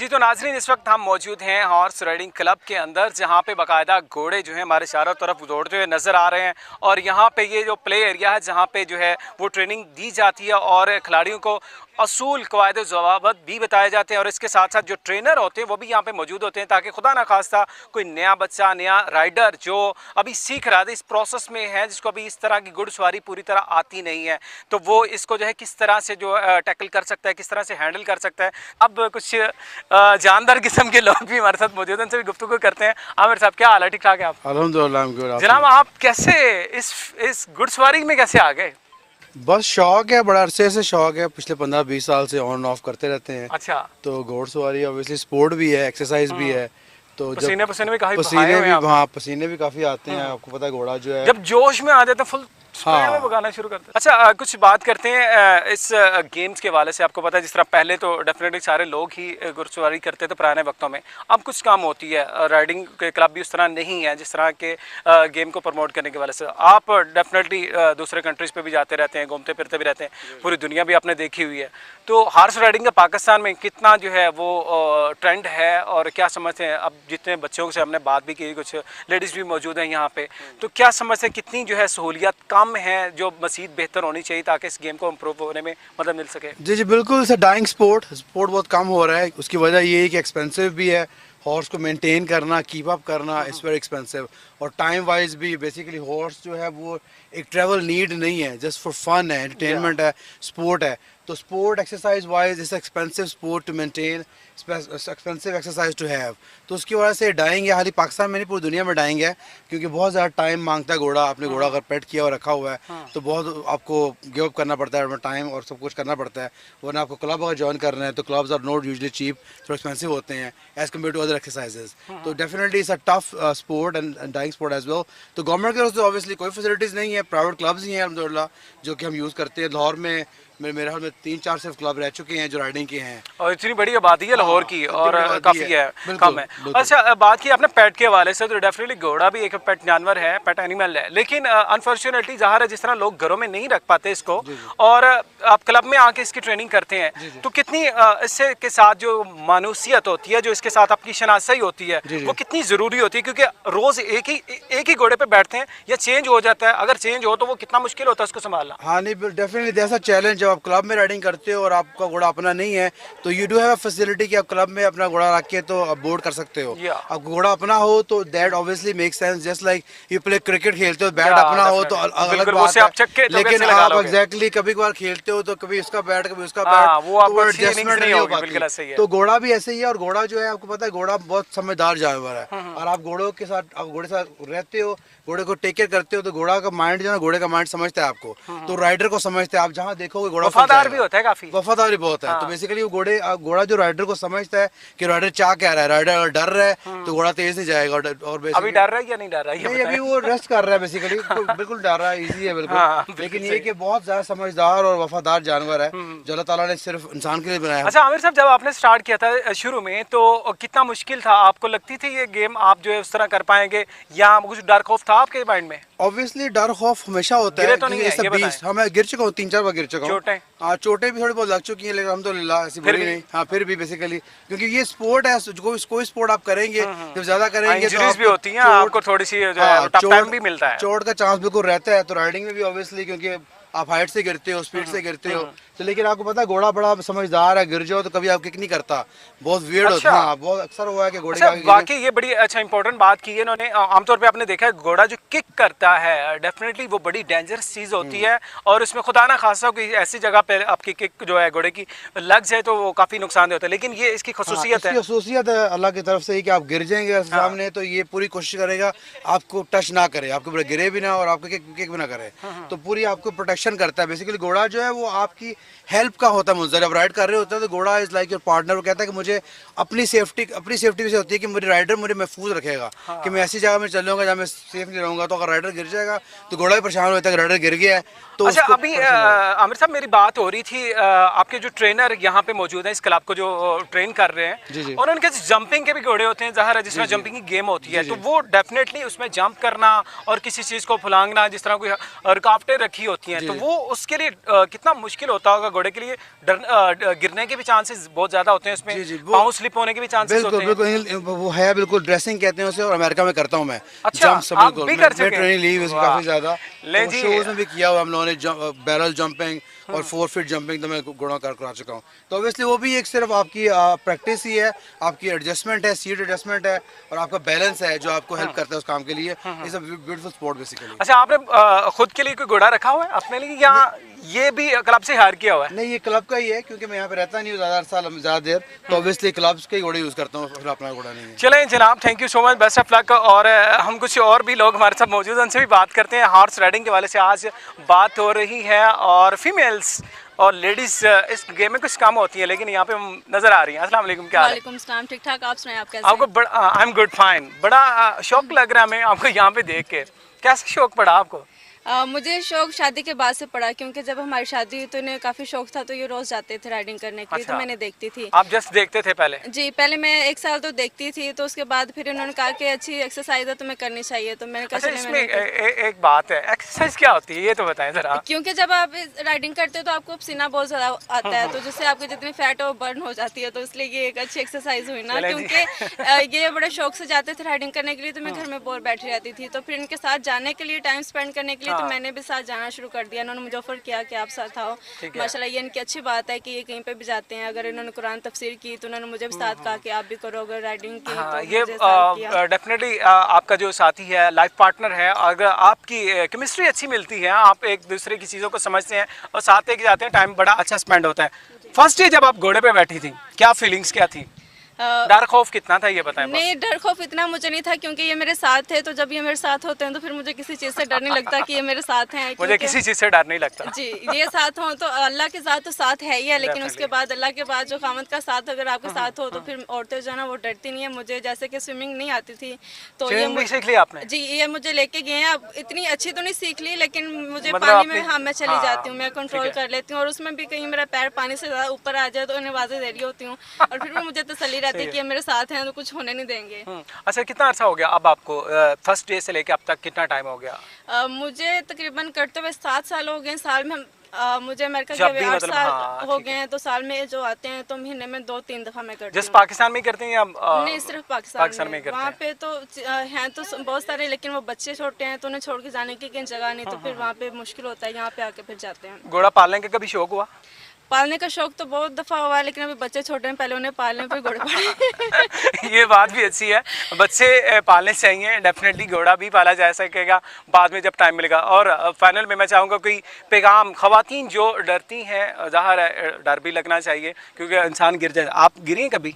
जी तो नाजरीन, इस वक्त हम मौजूद हैं हॉर्स राइडिंग क्लब के अंदर, जहां पे बाकायदा घोड़े जो हैं हमारे चारों तरफ दौड़ते हुए नज़र आ रहे हैं। और यहां पे ये जो प्ले एरिया है जहां पे जो है वो ट्रेनिंग दी जाती है और खिलाड़ियों को असूल कवायद ज़वाबित भी बताए जाते हैं। और इसके साथ साथ जो ट्रेनर होते हैं वो भी यहाँ पे मौजूद होते हैं, ताकि खुदा ना खास्ता कोई नया बच्चा, नया राइडर जो अभी सीख रहा था, इस प्रोसेस में है, जिसको अभी इस तरह की घुड़सवारी पूरी तरह आती नहीं है, तो वो इसको जो है किस तरह से जो टैकल कर सकता है, किस तरह से हैंडल कर सकता है। अब कुछ जानदार किस्म के लोग भी हमारे साथ मौजूद हैं, उनसे भी गुफ्तगू करते हैं। आमिर साहब, क्या हाल है? ठीक ठाक है आप? अल्हम्दुलिल्लाह। जनाब, आप कैसे इस घुड़सवारी में कैसे आ गए? बस शौक है, बड़ा अरसे से शौक है, पिछले 15-20 साल से ऑन ऑफ करते रहते हैं। अच्छा। तो घोड़सवारी ऑब्वियसली स्पोर्ट भी है, एक्सरसाइज भी है। तो पसीने भी काफी पसीने भी काफी आते हैं। आपको पता है घोड़ा जो है जब जोश में आ जाता है फुल स्पीड में भगाना शुरू करते हैं। अच्छा, कुछ बात करते हैं इस गेम्स के वाले से। आपको पता है जिस तरह पहले तो डेफिनेटली सारे लोग ही घुड़सवारी करते थे पुराने वक्तों में, अब कुछ काम होती है, राइडिंग के क्लब भी उस तरह नहीं है जिस तरह के गेम को प्रमोट करने के वाले से। आप डेफिनेटली दूसरे कंट्रीज़ पे भी जाते रहते हैं, घूमते फिरते भी रहते हैं, पूरी दुनिया भी आपने देखी हुई है। तो हॉर्स राइडिंग का पाकिस्तान में कितना जो है वो ट्रेंड है और क्या समझते हैं? अब जितने बच्चों से हमने बात भी की, कुछ लेडीज़ भी मौजूद हैं यहाँ पे, तो क्या समझते हैं कितनी जो है सहूलियत कम है जो मज़ीद बेहतर होनी चाहिए ताकि इस गेम को इम्प्रूव होने में मदद मिल सके? जी बिल्कुल, इट्स डाइंग स्पोर्ट बहुत कम हो रहा है। उसकी वजह ये है कि एक्सपेंसिव भी है। हॉर्स को मेंटेन करना, कीप अप करना इट्स वेरी एक्सपेंसिव। और टाइम वाइज भी बेसिकली हॉर्स जो है वो एक ट्रैवल नीड नहीं है, जस्ट फॉर फन है, एंटरटेनमेंट है, स्पोर्ट है। तो sport exercise wise it's expensive sport to maintain, expensive exercise to have. तो उसकी वजह से डाइंग है, खाली पाकिस्तान में नहीं पूरी दुनिया में डाइंग है, क्योंकि बहुत ज़्यादा टाइम मांगता है घोड़ा। आपने घोड़ा अगर पेट किया और रखा हुआ है तो बहुत आपको गिव अप करना पड़ता है, टाइम और सब कुछ करना पड़ता है। वरना आपको क्लब अगर ज्वाइन कर रहे हैं तो clubs are not usually cheap, थोड़ा एक्सपेंसिव होते हैं as compared to other exercises. तो definitely it's a tough sport and dying sport as well. तो गवर्नमेंट की तरफ से ऑब्वियसली कोई फैसिलिटीज़ नहीं है, प्राइवेट क्लब्स ही हैं अल्हम्दुलिल्लाह जो कि हम यूज़ करते हैं। लाहौर में मेरे ख्याल में 3-4 सिर्फ क्लब रह चुके हैं जो राइडिंग के हैं, और इतनी बड़ी आबादी है लाहौर की, और काफ़ी है, कम है। अच्छा, बात की आपने पेट के हवाले से, तो डेफिनेटली घोड़ा भी एक पेट जानवर है, पेट एनिमल है, लेकिन अनफॉर्चुनेटली ज़ाहिर है जिस तरह लोग घरों में नहीं रख पाते इसको और आप क्लब में आके इसकी ट्रेनिंग करते हैं, तो कितनी इससे के साथ जो मानूसियत होती है, जो इसके साथ आपकी शनासाई होती है, वो कितनी ज़रूरी होती है? क्योंकि रोज़ एक ही घोड़े पर बैठते हैं या चेंज हो जाता है, अगर चेंज हो तो वो कितना मुश्किल होता है उसको संभालना? हाँ नहीं, डेफिनेटली ऐसा चैलेंज जब आप क्लब में राइडिंग करते हो और आपका घोड़ा अपना नहीं है तो यू डू हैव फैसिलिटी कि आप क्लब में अपना घोड़ा रख के तो आप बोर्ड कर सकते हो। अब घोड़ा अपना हो तो that obviously make sense, just like you play cricket खेलते हो, बैट अपना हो तो अलग बात है। लेकिन आप एग्जैक्टली कभी कभार खेलते हो तो कभी उसका बैट कभी उसका बैट, वो एडजस्टमेंट नहीं हो पाती। तो घोड़ा भी ऐसे ही है। और घोड़ा जो है आपको पता है घोड़ा बहुत समझदार जानवर है, और आप घोड़ों के साथ, आप घोड़े साथ रहते हो, घोड़े को टेक केयर करते हो, तो घोड़ा का माइंड जो है, घोड़े का माइंड समझता है आपको, तो राइडर को समझता है। आप जहाँ देखोगे घोड़ा वफादार भी होता है, काफी वफादारी बहुत है। तो बेसिकली घोड़ा जो राइडर को समझता है कि राइडर चाह क्या रहा है, राइडर अगर डर रहा है तो घोड़ा तेज नहीं जाएगा। और अभी डर रहा है या नहीं डर रहा है? नहीं, अभी वो रेस्ट कर रहा है बेसिकली, बिल्कुल डर रहा है, इजी है बिल्कुल। लेकिन ये कि बहुत ज्यादा समझदार और वफादार जानवर है जो अल्लाह ताला ने सिर्फ इंसान के लिए बनाया। अच्छा आमिर साहब, जब आपने स्टार्ट किया था शुरू में तो कितना मुश्किल था? आपको लगती थी ये गेम आप जो है उस तरह कर पाएंगे, या कुछ डर खौफ था आपके माइंड में? ऑब्वियसली डर खौफ हमेशा होता है। तो नहीं है, मैं गिर चुका हूँ, 3-4 बार गिर चुका हूँ। हाँ, चोटें भी थोड़ी बहुत लग चुकी हैं, लेकिन अल्हम्दुलिल्लाह ऐसी बुरी नहीं। हाँ, फिर भी बेसिकली क्योंकि ये स्पोर्ट है, कोई स्पोर्ट आप करेंगे जब ज्यादा करेंगे तो इंजरीज भी होती हैं, आपको थोड़ी सी टफ टाइम भी मिलता है, चोट का चांस बिल्कुल रहता है। तो राइडिंग में भी ऑब्वियसली क्योंकि आप हाइट से गिरते हो, स्पीड से गिरते हो, तो लेकिन आपको पता है घोड़ा बड़ा समझदार है, गिर जाओ तो कभी आप किक नहीं करता, बहुत वियर्ड होता है। बहुत अक्सर हुआ है कि घोड़े वाकई ये बड़ी अच्छा इंपॉर्टेंट बात की है इन्होंने। आमतौर पे आपने देखा है घोड़ा जो किक करता है डेफिनेटली वो बड़ी डेंजरस चीज होती है, और उसमें खुदा ना खासा कोई ऐसी जगह पे आपकी किक जो है घोड़े की लग जाए तो वो काफी नुकसानदेह होता है। लेकिन ये इसकी खसूसियत है, खसूसियत है अल्लाह की तरफ से ही कि आप गिर जाएंगे सामने तो ये पूरी कोशिश करेगा आपको टच ना करे, आपके ऊपर गिरे भी ना और आपको किक भी ना करे, तो पूरी आपको प्रोटेक्शन करता है। बेसिकली घोड़ा जो है वो आपकी हेल्प का होता है। मुझे जब राइड कर रहे होते हैं तो घोड़ा इज लाइक योर पार्टनर। वो कहता है कि मुझे अपनी सेफ्टी से होती है कि मेरे राइडर मुझे महफूज रखेगा, कि मैं ऐसी जगह में चलूंगा जहाँ मैं सेफ नहीं रहूंगा, तो अगर राइडर गिर जाएगा तो घोड़ा भी परेशान होता है कि राइडर गिर गया है। तो अच्छा, अभी आमिर साहब मेरी बात हो रही थी, आपके जो ट्रेनर यहाँ पे मौजूद हैं इस क्लब को जो ट्रेन कर रहे हैं, और उनके जंपिंग के भी घोड़े होते हैं, ज़ाहिर है जिस तरह जंपिंग की गेम होती है, तो वो डेफिनेटली उसमें जंप करना और किसी चीज़ को फुलांगना, जिस तरह कोई रुकावटें रखी होती हैं, तो वो उसके लिए कितना मुश्किल होता होगा घोड़े के लिए गिरने के भी चांसेस बहुत ज्यादा होते हैं इसमें, जी, वो- पाँव स्लिप होने के भी चांसेस होते बिल्कुल हैं। बिल्कुल वो है, बिल्कुल ड्रेसिंग कहते हैं उसे, और अमेरिका में करता हूँ मैं। अच्छा, जंप सब आप बिल्कुल भी कर मैं चुके हैं? ट्रेनिंग ली उसकी वाह। काफी ज्यादा, ले तो जी। शोज में भी किया हुआ हम लोगों ने, बैरल जंपिंग और 4 फीट जंपिंग तो मैं घोड़ा करा चुका हूँ। तो ऑब्वियसली वो भी एक सिर्फ आपकी प्रैक्टिस ही है, आपकी एडजस्टमेंट है, सीट एडजस्टमेंट है, और आपका बैलेंस है जो आपको हेल्प करता है उस काम के लिए। It's a beautiful sport basically. अच्छा, आपने खुद के लिए कोई घोड़ा रखा हुआ है अपने लिए, या ये भी क्लब से हायर किया हुआ है? नहीं, ये क्लब का ही है, क्योंकि मैं यहाँ पे रहता नहीं हूँ ज्यादा देर, तो ऑब्वियसली क्लब्स के घोड़े यूज करता हूँ, फिर अपना घोड़ा नहीं है। चलें जनाब, thank you so much, best of luck. और हम कुछ और भी लोग हमारे साथ मौजूद हैं, उनसे भी बात करते हैं। हॉर्स राइडिंग के वाले से आज बात हो रही है, और फीमेल्स और लेडीज इस गेम में कुछ कम होती है, लेकिन यहाँ पे हम नजर आ रही हैं। अस्सलाम वालेकुम, क्या हाल है? वालेकुम सलाम, ठीक ठाक। आप सुनाएं, आप कैसे आपको बड़ा, आई एम गुड फाइन, बड़ा शौक लग रहा है हमें आपको यहाँ पे देख के। कैसे शौक पड़ा आपको? मुझे शौक शादी के बाद से पड़ा, क्योंकि जब हमारी शादी हुई तो इन्हें काफ़ी शौक था, तो ये रोज़ जाते थे राइडिंग करने के लिए। अच्छा। तो मैंने देखती थी। आप जस्ट देखते थे पहले? जी, पहले मैं 1 साल तो देखती थी, तो उसके बाद फिर उन्होंने कहा कि अच्छी एक्सरसाइज है, तुम्हें करनी चाहिए, तो मैंने कहा अच्छा, चलिए इसमें मैंने एक बात है, एक्सरसाइज क्या होती है ये तो बताएं जरा। क्योंकि जब आप राइडिंग करते हो तो आपको पसीना बहुत ज़्यादा आता है, तो जिससे आपकी जितनी फैट है वो बर्न हो जाती है, तो इसलिए ये एक अच्छी एक्सरसाइज हुई ना। चलें जी। क्योंकि ये बड़े शौक से जाते थे राइडिंग करने के लिए, तो मैं घर में बोर बैठी रहती थी, तो फिर इनके साथ जाने के लिए, टाइम स्पेंड करने के लिए, तो हाँ। मैंने भी साथ जाना शुरू कर दिया। इन्होंने मुझे ऑफर किया कि आप साथ आओ। ठीक है। माशाल्लाह, ये इनकी अच्छी बात है कि ये कहीं पे भी जाते हैं। अगर इन्होंने कुरान तफसीर की तो उन्होंने मुझे भी साथ कहा कि आप भी करो, अगर राइडिंग की हाँ, तो ये मुझे साथ किया। डेफिनेटली आपका जो साथी है, लाइफ पार्टनर है, अगर आपकी केमिस्ट्री अच्छी मिलती है, आप एक दूसरे की चीज़ों को समझते हैं और साथ लेके जाते हैं, टाइम बड़ा अच्छा स्पेंड होता है। फर्स्ट डे जब आप घोड़े पे बैठी थी, क्या फीलिंग्स क्या थी? डर खौफ कितना था ये बताएं बस। नहीं, डर खौफ इतना मुझे नहीं था, क्योंकि ये मेरे साथ थे, तो जब ये मेरे साथ होते हैं तो फिर मुझे किसी चीज़ से डर नहीं लगता कि ये मेरे साथ हैं। मुझे क्योंकि- किसी चीज़ से डर नहीं लगता। जी, ये साथ हो तो अल्लाह के साथ तो साथ है ही है, लेकिन उसके Definitely. बाद अल्लाह के बाद जो खामद का साथ अगर आपके साथ हो तो फिर औरतें जो है ना वो डरती नहीं है। मुझे जैसे कि स्विमिंग नहीं आती थी, तो ये स्विमिंग भी सीख ली आपने? जी, ये मुझे लेके गए हैं। अब इतनी अच्छी तो नहीं सीख ली, लेकिन मुझे मतलब पानी में, आपने- हाँ, मैं चली हाँ, जाती हूँ, मैं कंट्रोल ठीक है। कर लेती हूँ, और उसमें भी कहीं मेरा पैर पानी से ज़्यादा ऊपर आ जाए तो उन्हें आवाज़ें दे रही होती हूँ, और फिर भी मुझे तसल्ली रहती है कि ये मेरे साथ हैं तो कुछ होने नहीं देंगे। अच्छा, कितना अर्सा हो गया अब आपको, फर्स्ट डे से लेके अब तक कितना टाइम हो गया? मुझे तकरीबन करते हुए 7 साल हो गए। साल में मुझे अमेरिका जब गए भी 8 मतलब, साल हाँ, हो ठीक गए हैं, तो साल में जो आते हैं तो महीने में 2-3 दफ़ा मैं करती जिस हूँ। पाकिस्तान में ही करते हैं या नहीं, सिर्फ पाकिस्तान में में। ही करते वहाँ हैं? पे तो हैं तो बहुत सारे, लेकिन वो बच्चे छोटे हैं तो उन्हें छोड़ के जाने की कहीं जगह नहीं, तो फिर वहाँ पे मुश्किल होता है। यहाँ पे आके फिर जाते हैं। घोड़ा पालने का कभी शौक हुआ? पालने का शौक तो बहुत दफ़ा हुआ है, लेकिन अभी बच्चे छोटे हैं, पहले उन्हें पालने फिर घोड़े पाले। ये बात भी अच्छी है, बच्चे पालने चाहिए। डेफिनेटली घोड़ा भी पाला जा सकेगा बाद में जब टाइम मिलेगा। और फाइनल में मैं चाहूँगा कोई पैगाम खवातीन जो डरती हैं, ज़ाहिर है डर भी लगना चाहिए क्योंकि इंसान गिर जाए। आप गिरी हैं कभी?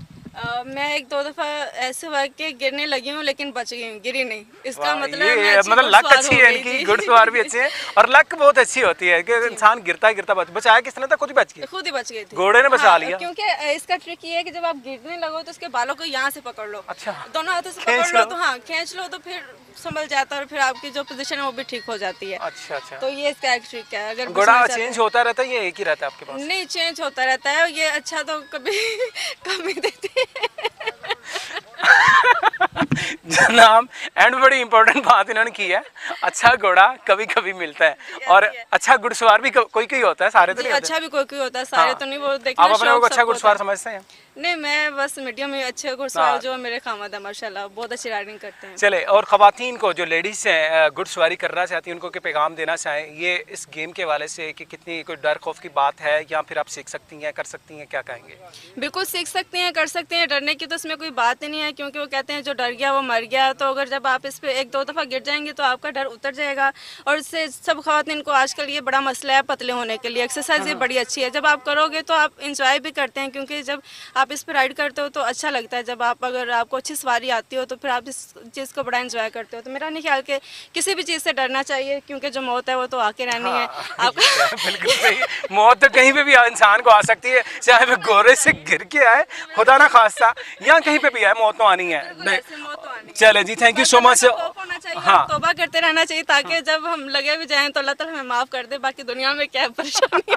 मैं 1-2 दफ़ा ऐसे हुआ कि गिरने लगी हूँ, लेकिन बच गई हूँ, गिरी नहीं। इसका वाह, मतलब ये मैं अच्छी मतलब लक घुड़सवार अच्छी हो है गई, इनकी, जी। घुड़सवार भी अच्छे हैं और लक बहुत अच्छी होती है कि इंसान गिरता गिरता बचाया किसने था, खुद ही बच गया। खुद ही बच गई थी। घोड़े ने बचा लिया। क्योंकि इसका ट्रिक ये है कि जब आप गिरने लगो तो उसके बालों को यहाँ से पकड़ लो। अच्छा। दोनों हाथों से खींच पकड़ लो लो। तो, हाँ, खींच लो तो फिर संभल जाता है, और फिर आपकी जो पोजीशन है वो भी ठीक हो जाती है। अच्छा अच्छा। तो ये इसका एक ट्रिक है। अगर घोड़ा बचना चाहते चेंज होता रहता है या एक ही रहता है आपके पास? हैं- नहीं, चेंज होता रहता है। ये अच्छा तो कभी कमी देती है। जनाब, एंड बड़ी इंपॉर्टेंट बात इन्होंने की है, अच्छा घोड़ा कभी कभी मिलता है, और अच्छा घुड़सवार भी कोई कोई होता है, सारे तो जी, नहीं होते। अच्छा भी कोई कोई होता है, सारे हाँ। तो नहीं। वो देखना आप अपने शौक को अच्छा सबको घुड़सवार होता है। समझते हैं? नहीं, मैं बस मीडियम में अच्छे घुड़सवार हाँ। जो मेरे खामद है, माशाल्लाह, बहुत अच्छी राइडिंग करते हैं। चले, और ख़वातीन को जो लेडीज़ हैं घुड़सवारी करना चाहती हैं, उनको क्या पैगाम देना चाहें ये इस गेम के वाले से, कि कितनी कोई डर खौफ की बात है या फिर आप सीख सकती हैं, कर सकती हैं, क्या कहेंगे? बिल्कुल सीख सकते हैं, कर सकते हैं। डरने की तो इसमें कोई बात ही नहीं है, क्योंकि वो कहते हैं जो डर गया वो मर गया। तो अगर जब आप इस पे 1-2 दफ़ा गिर जाएंगे तो आपका डर उतर जाएगा। और इससे सब ख़वातीन को आजकल ये बड़ा मसला है पतले होने के लिए। एक्सरसाइज ये बड़ी अच्छी है, जब आप करोगे तो आप इंजॉय भी करते हैं, क्योंकि जब आप इस पर राइड करते हो तो अच्छा लगता है। जब आप, अगर आपको अच्छी सवारी आती हो तो फिर आप इस चीज़ को बड़ा इंजॉय करते हो। तो मेरा नहीं ख्याल कि किसी भी चीज़ से डरना चाहिए, क्योंकि जो मौत है वो तो आके रहनी है। आप बिल्कुल सही, मौत तो कहीं पे भी इंसान को आ सकती है, चाहे वो घोड़े से गिर के आए, खुदा ना खास्ता, या कहीं पे भी आए, मौत तो आनी है। ऐसे मौत तो आनी है। चले जी, थैंक यू सो मच। खौफ होना चाहिए, हाँ। तौबा करते रहना चाहिए, ताकि जब हम लगे भी जाएं तो अल्लाह ताला हमें माफ़ कर दे। बाकी दुनिया में क्या है परेशानी।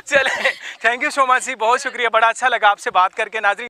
चले, थैंक यू सो मच जी, बहुत शुक्रिया, बड़ा अच्छा लगा आपसे बात करके। नाज़रीन,